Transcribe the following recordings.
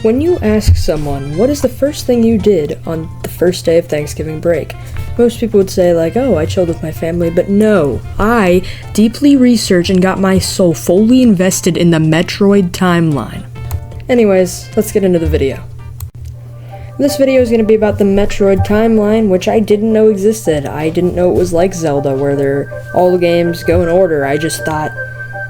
When you ask someone, what is the first thing you did on the first day of Thanksgiving break? Most people would say like, oh, I chilled with my family, but no, I deeply researched and got my soul fully invested in the Metroid timeline. Anyways, let's get into the video. This video is going to be about the Metroid timeline, which I didn't know existed. I didn't know it was like Zelda, where all the games go in order. I just thought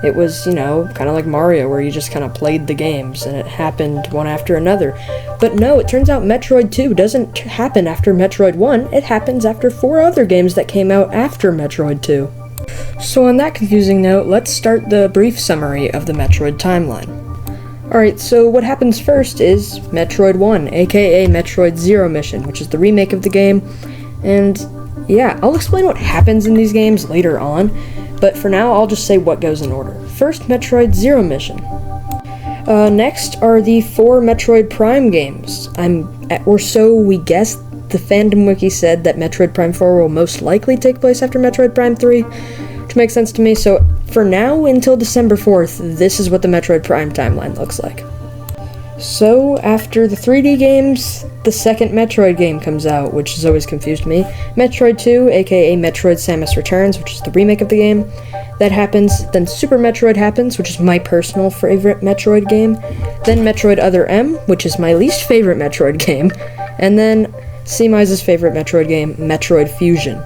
it was, kind of like Mario, where you just kind of played the games, and it happened one after another. But no, it turns out Metroid 2 doesn't happen after Metroid 1, it happens after 4 other games that came out after Metroid 2. So on that confusing note, let's start the brief summary of the Metroid timeline. Alright, so what happens first is Metroid 1, aka Metroid Zero Mission, which is the remake of the game, and yeah, I'll explain what happens in these games later on, but for now I'll just say what goes in order. First, Metroid Zero Mission. Next are the 4 Metroid Prime games. Or so we guess. The fandom wiki said that Metroid Prime 4 will most likely take place after Metroid Prime 3, which makes sense to me, so for now, until December 4th, this is what the Metroid Prime timeline looks like. So, after the 3D games, the second Metroid game comes out, which has always confused me. Metroid 2, aka Metroid Samus Returns, which is the remake of the game. That happens, then Super Metroid happens, which is my personal favorite Metroid game. Then Metroid Other M, which is my least favorite Metroid game. And then C-Mize's favorite Metroid game, Metroid Fusion.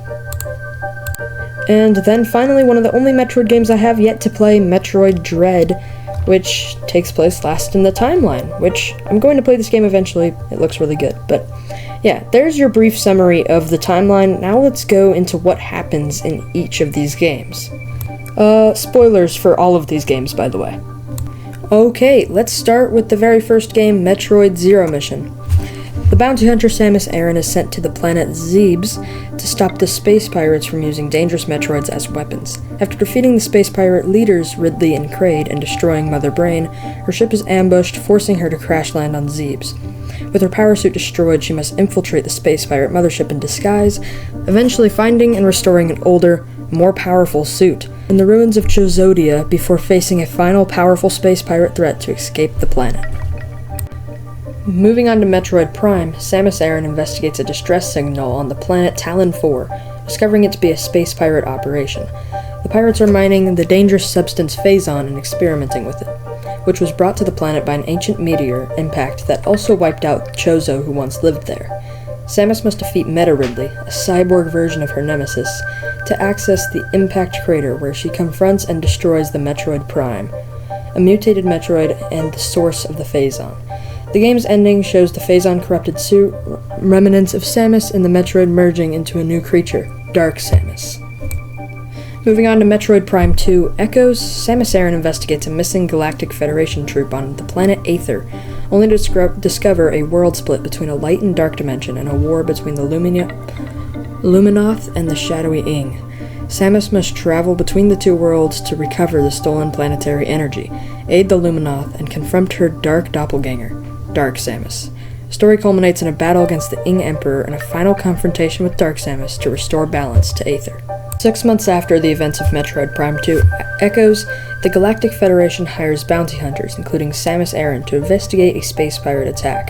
And then finally, one of the only Metroid games I have yet to play, Metroid Dread, which takes place last in the timeline, which I'm going to play this game eventually. It looks really good, but yeah, there's your brief summary of the timeline. Now let's go into what happens in each of these games. Spoilers for all of these games, by the way. Okay, let's start with the very first game, Metroid Zero Mission. The bounty hunter Samus Aran is sent to the planet Zebes to stop the space pirates from using dangerous Metroids as weapons. After defeating the space pirate leaders Ridley and Kraid and destroying Mother Brain, her ship is ambushed, forcing her to crash land on Zebes. With her power suit destroyed, she must infiltrate the space pirate mothership in disguise, eventually finding and restoring an older, more powerful suit in the ruins of Chozodia before facing a final powerful space pirate threat to escape the planet. Moving on to Metroid Prime, Samus Aran investigates a distress signal on the planet Talon 4, discovering it to be a space pirate operation. The pirates are mining the dangerous substance Phazon and experimenting with it, which was brought to the planet by an ancient meteor impact that also wiped out Chozo, who once lived there. Samus must defeat Meta Ridley, a cyborg version of her nemesis, to access the impact crater where she confronts and destroys the Metroid Prime, a mutated Metroid and the source of the Phazon. The game's ending shows the Phazon-corrupted suit, remnants of Samus and the Metroid merging into a new creature, Dark Samus. Moving on to Metroid Prime 2 Echoes, Samus Aran investigates a missing Galactic Federation troop on the planet Aether, only to discover a world split between a light and dark dimension and a war between the Luminoth and the Shadowy Ing. Samus must travel between the two worlds to recover the stolen planetary energy, aid the Luminoth, and confront her dark doppelganger, Dark Samus. The story culminates in a battle against the Ing Emperor and a final confrontation with Dark Samus to restore balance to Aether. 6 months after the events of Metroid Prime 2 Echoes, the Galactic Federation hires bounty hunters, including Samus Aran, to investigate a space pirate attack.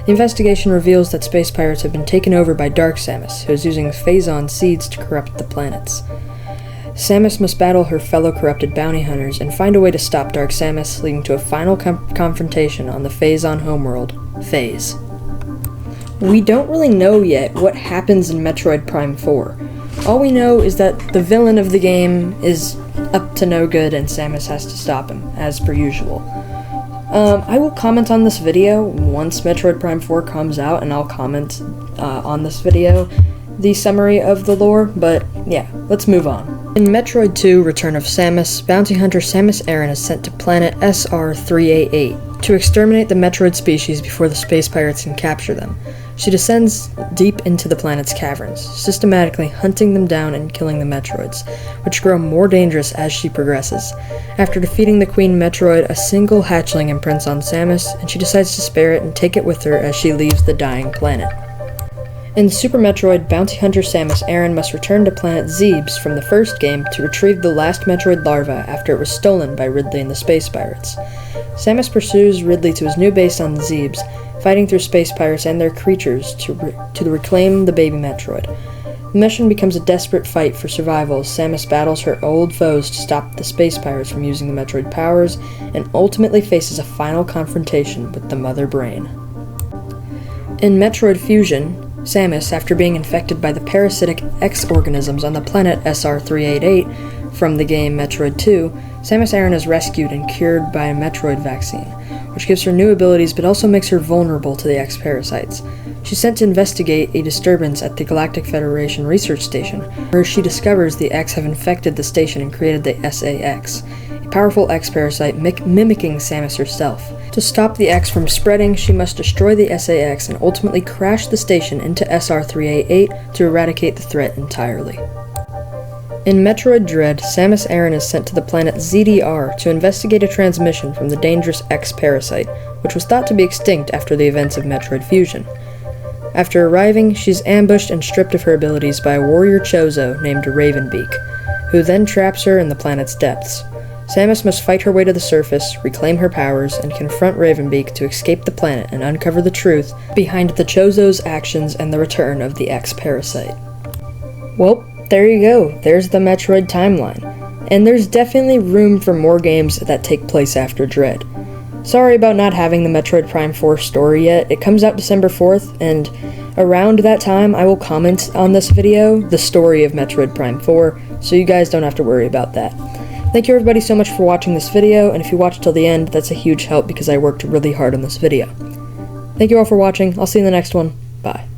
The investigation reveals that space pirates have been taken over by Dark Samus, who is using Phazon seeds to corrupt the planets. Samus must battle her fellow corrupted bounty hunters and find a way to stop Dark Samus, leading to a final confrontation on the Phazon homeworld, Phase. We don't really know yet what happens in Metroid Prime 4. All we know is that the villain of the game is up to no good and Samus has to stop him, as per usual. I will comment on this video once Metroid Prime 4 comes out, and I'll comment on this video the summary of the lore, but yeah, let's move on. In Metroid 2 Return of Samus, bounty hunter Samus Aran is sent to planet SR-388 to exterminate the Metroid species before the space pirates can capture them. She descends deep into the planet's caverns, systematically hunting them down and killing the Metroids, which grow more dangerous as she progresses. After defeating the Queen Metroid, a single hatchling imprints on Samus, and she decides to spare it and take it with her as she leaves the dying planet. In Super Metroid, bounty hunter Samus Aran must return to planet Zebes from the first game to retrieve the last Metroid larva after it was stolen by Ridley and the Space Pirates. Samus pursues Ridley to his new base on Zebes, fighting through space pirates and their creatures to reclaim the baby Metroid. The mission becomes a desperate fight for survival as Samus battles her old foes to stop the space pirates from using the Metroid powers, and ultimately faces a final confrontation with the Mother Brain. In Metroid Fusion, Samus, after being infected by the parasitic X-organisms on the planet SR388 from the game Metroid 2, Samus Aran is rescued and cured by a Metroid vaccine, which gives her new abilities but also makes her vulnerable to the X-parasites. She's sent to investigate a disturbance at the Galactic Federation Research Station, where she discovers the X have infected the station and created the SAX, a powerful X-parasite mimicking Samus herself. To stop the X from spreading, she must destroy the SAX and ultimately crash the station into SR388 to eradicate the threat entirely. In Metroid Dread, Samus Aran is sent to the planet ZDR to investigate a transmission from the dangerous X-parasite, which was thought to be extinct after the events of Metroid Fusion. After arriving, she's ambushed and stripped of her abilities by a warrior Chozo named Ravenbeak, who then traps her in the planet's depths. Samus must fight her way to the surface, reclaim her powers, and confront Ravenbeak to escape the planet and uncover the truth behind the Chozo's actions and the return of the X-parasite. Well, there you go. There's the Metroid timeline. And there's definitely room for more games that take place after Dread. Sorry about not having the Metroid Prime 4 story yet. It comes out December 4th, and around that time I will comment on this video, the story of Metroid Prime 4, so you guys don't have to worry about that. Thank you everybody so much for watching this video, and if you watched till the end, that's a huge help because I worked really hard on this video. Thank you all for watching. I'll see you in the next one. Bye.